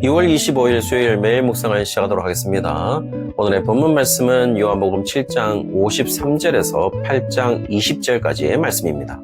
2월 25일 수요일 매일 묵상을 시작하도록 하겠습니다. 오늘의 본문 말씀은 요한복음 7장 53절에서 8장 20절까지의 말씀입니다.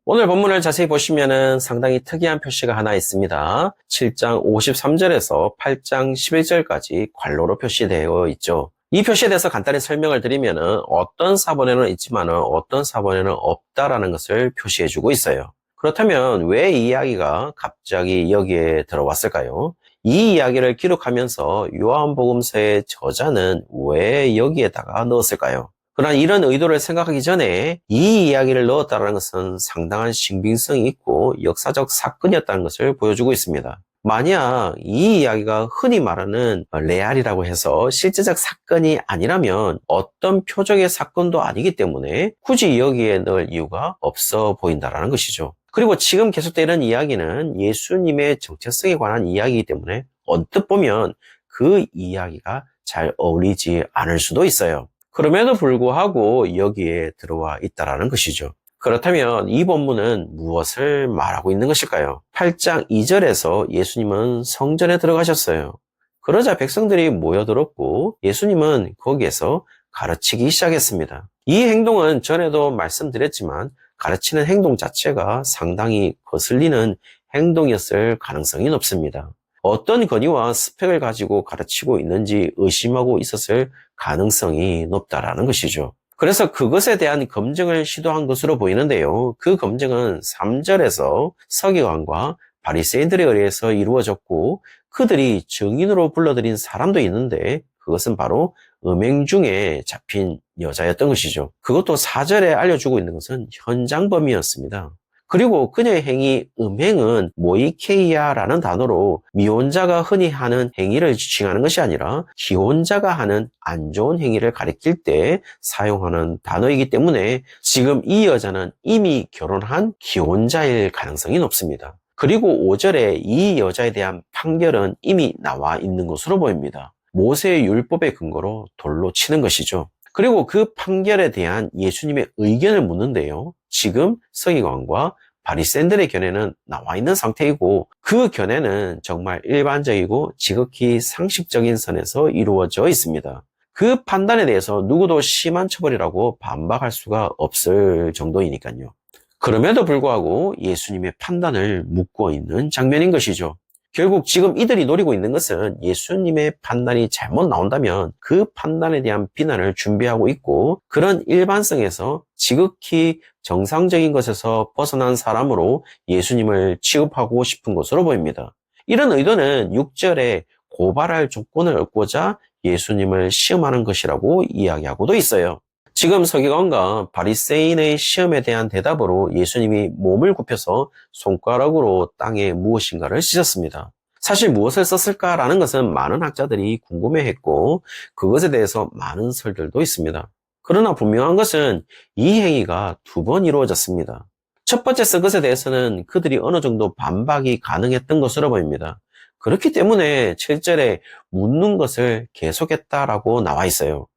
오늘 본문을 자세히 보시면 상당히 특이한 표시가 하나 있습니다. 7장 53절에서 8장 11절까지 괄호로 표시되어 있죠. 이 표시에 대해서 간단히 설명을 드리면 어떤 사본에는 있지만 어떤 사본에는 없다라는 것을 표시해주고 있어요. 그렇다면 왜 이 이야기가 갑자기 여기에 들어왔을까요? 이 이야기를 기록하면서 요한복음서의 저자는 왜 여기에다가 넣었을까요? 그러나 이런 의도를 생각하기 전에 이 이야기를 넣었다는 것은 상당한 신빙성이 있고 역사적 사건이었다는 것을 보여주고 있습니다. 만약 이 이야기가 흔히 말하는 레알이라고 해서 실제적 사건이 아니라면 어떤 표적의 사건도 아니기 때문에 굳이 여기에 넣을 이유가 없어 보인다는 것이죠. 그리고 지금 계속되는 이야기는 예수님의 정체성에 관한 이야기이기 때문에 언뜻 보면 그 이야기가 잘 어울리지 않을 수도 있어요. 그럼에도 불구하고 여기에 들어와 있다는 것이죠. 그렇다면 이 본문은 무엇을 말하고 있는 것일까요? 8장 2절에서 예수님은 성전에 들어가셨어요. 그러자 백성들이 모여들었고 예수님은 거기에서 가르치기 시작했습니다. 이 행동은 전에도 말씀드렸지만 가르치는 행동 자체가 상당히 거슬리는 행동이었을 가능성이 높습니다. 어떤 권위와 스펙을 가지고 가르치고 있는지 의심하고 있었을 가능성이 높다라는 것이죠. 그래서 그것에 대한 검증을 시도한 것으로 보이는데요. 그 검증은 3절에서 서기관과 바리새인들에 의해서 이루어졌고 그들이 증인으로 불러들인 사람도 있는데 그것은 바로 음행 중에 잡힌 여자였던 것이죠. 그것도 4절에 알려주고 있는 것은 현장범이었습니다. 그리고 그녀의 행위, 음행은 모이케이아라는 단어로 미혼자가 흔히 하는 행위를 지칭하는 것이 아니라 기혼자가 하는 안 좋은 행위를 가리킬 때 사용하는 단어이기 때문에 지금 이 여자는 이미 결혼한 기혼자일 가능성이 높습니다. 그리고 5절에 이 여자에 대한 판결은 이미 나와 있는 것으로 보입니다. 모세의 율법의 근거로 돌로 치는 것이죠. 그리고 그 판결에 대한 예수님의 의견을 묻는데요. 지금 서기관과 바리새인들의 견해는 나와 있는 상태이고 그 견해는 정말 일반적이고 지극히 상식적인 선에서 이루어져 있습니다. 그 판단에 대해서 누구도 심한 처벌이라고 반박할 수가 없을 정도이니까요. 그럼에도 불구하고 예수님의 판단을 묻고 있는 장면인 것이죠. 결국 지금 이들이 노리고 있는 것은 예수님의 판단이 잘못 나온다면 그 판단에 대한 비난을 준비하고 있고 그런 일반성에서 지극히 정상적인 것에서 벗어난 사람으로 예수님을 취급하고 싶은 것으로 보입니다. 이런 의도는 6절에 고발할 조건을 얻고자 예수님을 시험하는 것이라고 이야기하고도 있어요. 지금 서기관과 바리새인의 시험에 대한 대답으로 예수님이 몸을 굽혀서 손가락으로 땅에 무엇인가를 씻었습니다. 사실 무엇을 썼을까라는 것은 많은 학자들이 궁금해했고 그것에 대해서 많은 설들도 있습니다. 그러나 분명한 것은 이 행위가 2번 이루어졌습니다. 첫 번째 쓴 것에 대해서는 그들이 어느 정도 반박이 가능했던 것으로 보입니다. 그렇기 때문에 7절에 묻는 것을 계속했다라고 나와 있어요.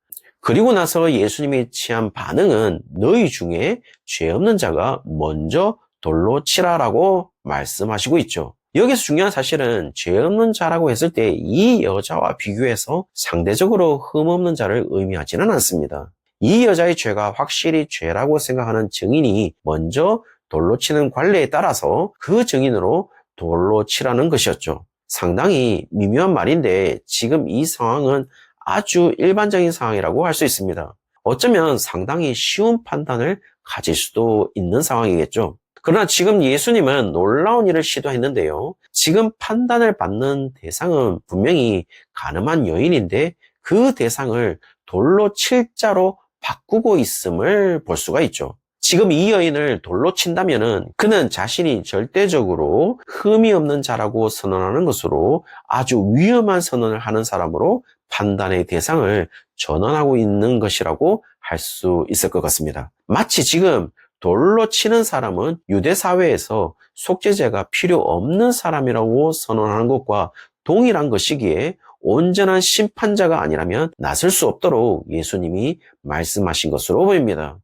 그리고 나서 예수님이 취한 반응은 너희 중에 죄 없는 자가 먼저 돌로 치라라고 말씀하시고 있죠. 여기서 중요한 사실은 죄 없는 자라고 했을 때 이 여자와 비교해서 상대적으로 흠없는 자를 의미하지는 않습니다. 이 여자의 죄가 확실히 죄라고 생각하는 증인이 먼저 돌로 치는 관례에 따라서 그 증인으로 돌로 치라는 것이었죠. 상당히 미묘한 말인데 지금 이 상황은 아주 일반적인 상황이라고 할 수 있습니다. 어쩌면 상당히 쉬운 판단을 가질 수도 있는 상황이겠죠. 그러나 지금 예수님은 놀라운 일을 시도했는데요. 지금 판단을 받는 대상은 분명히 가늠한 여인인데 그 대상을 돌로 칠 자로 바꾸고 있음을 볼 수가 있죠. 지금 이 여인을 돌로 친다면은 그는 자신이 절대적으로 흠이 없는 자라고 선언하는 것으로 아주 위험한 선언을 하는 사람으로 판단의 대상을 전환하고 있는 것이라고 할 수 있을 것 같습니다. 마치 지금 돌로 치는 사람은 유대 사회에서 속죄제가 필요 없는 사람이라고 선언하는 것과 동일한 것이기에 온전한 심판자가 아니라면 나설 수 없도록 예수님이 말씀하신 것으로 보입니다.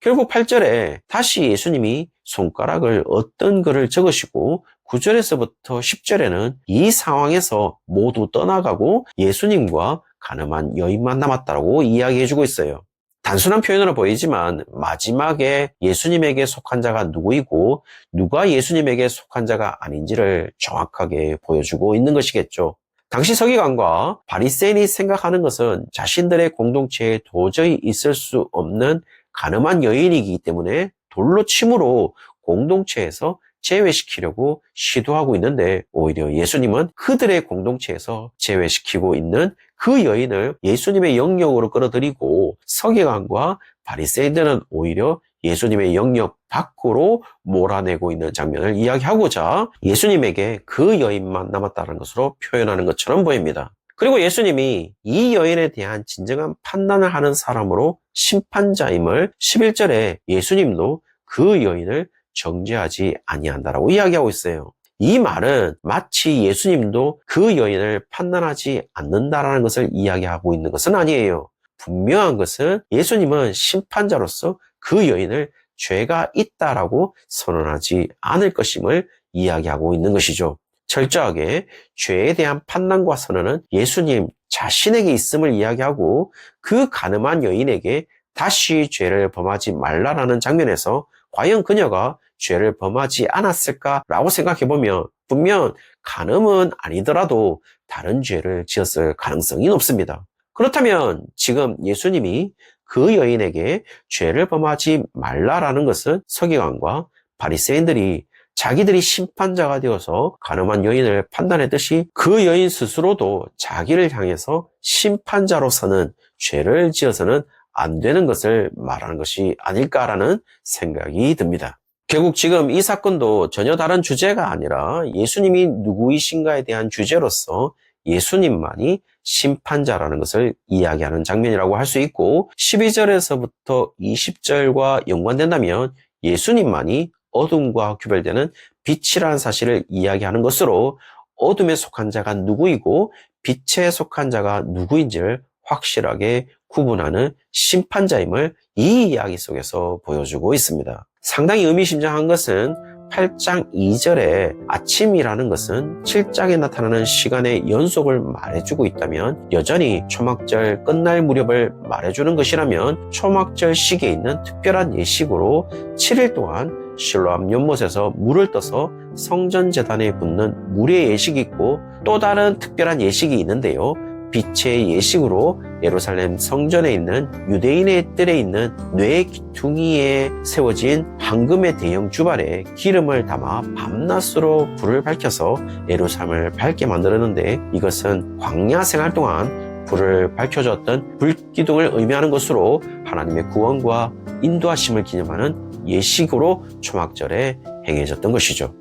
결국 8절에 다시 예수님이 손가락을 어떤 글을 적으시고 9절에서부터 10절에는 이 상황에서 모두 떠나가고 예수님과 가늠한 여인만 남았다고 이야기해주고 있어요. 단순한 표현으로 보이지만 마지막에 예수님에게 속한 자가 누구이고 누가 예수님에게 속한 자가 아닌지를 정확하게 보여주고 있는 것이겠죠. 당시 서기관과 바리새인이 생각하는 것은 자신들의 공동체에 도저히 있을 수 없는 가늠한 여인이기 때문에 돌로 침으로 공동체에서 제외시키려고 시도하고 있는데 오히려 예수님은 그들의 공동체에서 제외시키고 있는 그 여인을 예수님의 영역으로 끌어들이고 서기관과 바리새인들은 오히려 예수님의 영역 밖으로 몰아내고 있는 장면을 이야기하고자 예수님에게 그 여인만 남았다는 것으로 표현하는 것처럼 보입니다. 그리고 예수님이 이 여인에 대한 진정한 판단을 하는 사람으로 심판자임을 11절에 예수님도 그 여인을 정죄하지 아니한다라고 이야기하고 있어요. 이 말은 마치 예수님도 그 여인을 판단하지 않는다라는 것을 이야기하고 있는 것은 아니에요. 분명한 것은 예수님은 심판자로서 그 여인을 죄가 있다라고 선언하지 않을 것임을 이야기하고 있는 것이죠. 철저하게 죄에 대한 판단과 선언은 예수님 자신에게 있음을 이야기하고 그 가늠한 여인에게 다시 죄를 범하지 말라라는 장면에서 과연 그녀가 죄를 범하지 않았을까라고 생각해보면 분명 간음은 아니더라도 다른 죄를 지었을 가능성이 높습니다. 그렇다면 지금 예수님이 그 여인에게 죄를 범하지 말라라는 것은 서기관과 바리새인들이 자기들이 심판자가 되어서 간음한 여인을 판단했듯이 그 여인 스스로도 자기를 향해서 심판자로서는 죄를 지어서는 안 되는 것을 말하는 것이 아닐까라는 생각이 듭니다. 결국 지금 이 사건도 전혀 다른 주제가 아니라 예수님이 누구이신가에 대한 주제로서 예수님만이 심판자라는 것을 이야기하는 장면이라고 할 수 있고 12절에서부터 20절과 연관된다면 예수님만이 어둠과 구별되는 빛이라는 사실을 이야기하는 것으로 어둠에 속한 자가 누구이고 빛에 속한 자가 누구인지를 확실하게 구분하는 심판자임을 이 이야기 속에서 보여주고 있습니다. 상당히 의미심장한 것은 8장 2절에 아침이라는 것은 7장에 나타나는 시간의 연속을 말해주고 있다면 여전히 초막절 끝날 무렵을 말해주는 것이라면 초막절 시기에 있는 특별한 예식으로 7일 동안 실로암 연못에서 물을 떠서 성전 제단에 붓는 물의 예식이 있고 또 다른 특별한 예식이 있는데요. 빛의 예식으로 예루살렘 성전에 있는 유대인의 뜰에 있는 뇌 기퉁이에 세워진 황금의 대형 주발에 기름을 담아 밤낮으로 불을 밝혀서 예루살렘을 밝게 만들었는데 이것은 광야 생활 동안 불을 밝혀줬던 불기둥을 의미하는 것으로 하나님의 구원과 인도하심을 기념하는 예식으로 초막절에 행해졌던 것이죠.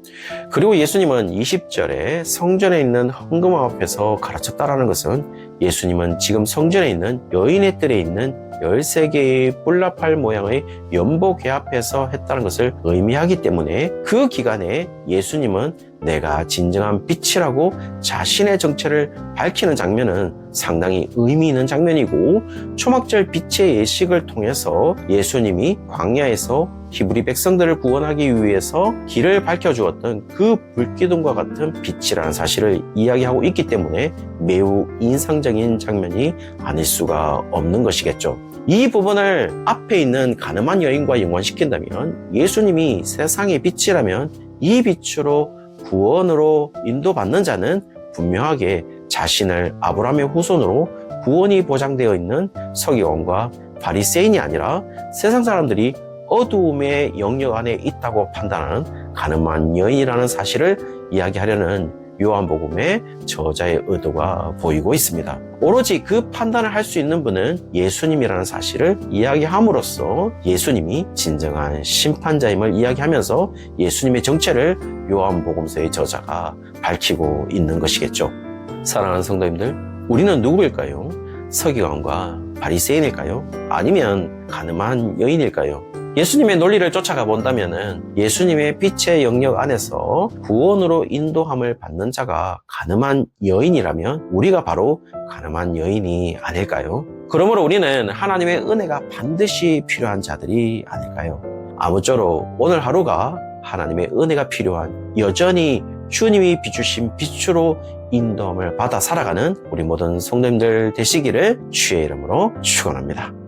그리고 예수님은 20절에 성전에 있는 헌금 앞에서 가르쳤다라는 것은 예수님은 지금 성전에 있는 여인의 뜰에 있는 13개의 뿔나팔 모양의 연복궤 앞에서 했다는 것을 의미하기 때문에 그 기간에 예수님은 내가 진정한 빛이라고 자신의 정체를 밝히는 장면은 상당히 의미 있는 장면이고 초막절 빛의 예식을 통해서 예수님이 광야에서 히브리 백성들을 구원하기 위해서 길을 밝혀주었던 그 불기둥과 같은 빛이라는 사실을 이야기하고 있기 때문에 매우 인상적인 장면이 아닐 수가 없는 것이겠죠. 이 부분을 앞에 있는 가늠한 여인과 연관시킨다면 예수님이 세상의 빛이라면 이 빛으로 구원으로 인도받는 자는 분명하게 자신을 아브라함의 후손으로 구원이 보장되어 있는 서기관과 바리새인이 아니라 세상 사람들이 어두움의 영역 안에 있다고 판단하는 가늠한 여인이라는 사실을 이야기하려는 요한복음의 저자의 의도가 보이고 있습니다. 오로지 그 판단을 할 수 있는 분은 예수님이라는 사실을 이야기함으로써 예수님이 진정한 심판자임을 이야기하면서 예수님의 정체를 요한복음서의 저자가 밝히고 있는 것이겠죠. 사랑하는 성도님들, 우리는 누구일까요? 서기관과 바리새인일까요? 아니면 가늠한 여인일까요? 예수님의 논리를 쫓아가 본다면 예수님의 빛의 영역 안에서 구원으로 인도함을 받는 자가 가늠한 여인이라면 우리가 바로 가늠한 여인이 아닐까요? 그러므로 우리는 하나님의 은혜가 반드시 필요한 자들이 아닐까요? 아무쪼록 오늘 하루가 하나님의 은혜가 필요한, 여전히 주님이 비추신 빛으로 인도함을 받아 살아가는 우리 모든 성도님들 되시기를 주의 이름으로 축원합니다.